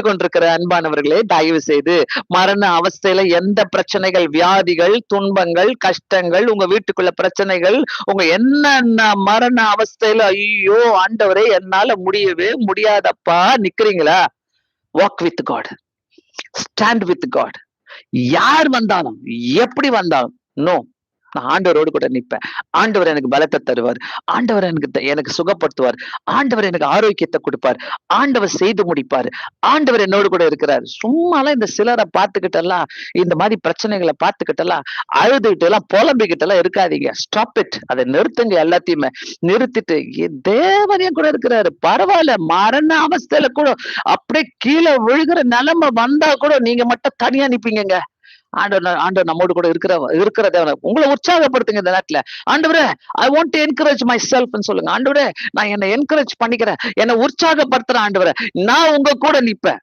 கொண்டிருக்கிற அன்பானவர்களே, தயவு செய்து மரண அவஸ்தையில எந்த பிரச்சனைகள், வியாதிகள், துன்பங்கள், கஷ்டங்கள், உங்க வீட்டுக்குள்ள பிரச்சனைகள், உங்க என்னென்ன மரண அவஸ்தையில ஐயோ ஆண்டவரே என்னால முடியவே முடியாதப்பா நிக்கிறீங்களா? Walk with God, stand with God. யார் வந்தாலும் எப்படி வந்தாலும் நோ, நான் ஆண்டவரோடு கூட நிற்பேன். ஆண்டவர் எனக்கு பலத்தை தருவார். ஆண்டவர் எனக்கு சுகப்படுத்துவார். ஆண்டவர் எனக்கு ஆரோக்கியத்தை கொடுப்பார். ஆண்டவர் செய்து முடிப்பார். ஆண்டவர் என்னோடு கூட இருக்கிறார். சும்மாலாம் இந்த சிலரை பார்த்துக்கிட்டெல்லாம், இந்த மாதிரி பிரச்சனைகளை பார்த்துக்கிட்டெல்லாம், அழுதுகிட்டு எல்லாம் புலம்பிக்கிட்டு எல்லாம் இருக்காதீங்க. Stop it. அதை நிறுத்துங்க. எல்லாத்தையுமே நிறுத்திட்டு தேவனே கூட இருக்கிறாரு. பரவாயில்ல, மரண அவஸ்தையில கூட அப்படியே கீழே விழுகிற நிலைமை வந்தா கூட நீங்க மட்டும் தனியா நிப்பீங்க. ஆண்டவர் நம்மோடு கூட இருக்கிற தேவன். உங்களை உற்சாகப்படுத்துங்க இந்த நேரத்துல. ஆண்டவரே, I want to encourage my self சொல்லுங்க. ஆண்டவரே, நான் என்னை என்கரேஜ் பண்ணிக்கிறேன், என்னை உற்சாகப்படுத்துறேன். ஆண்டவரே, நான் உங்க கூட நிப்பேன்.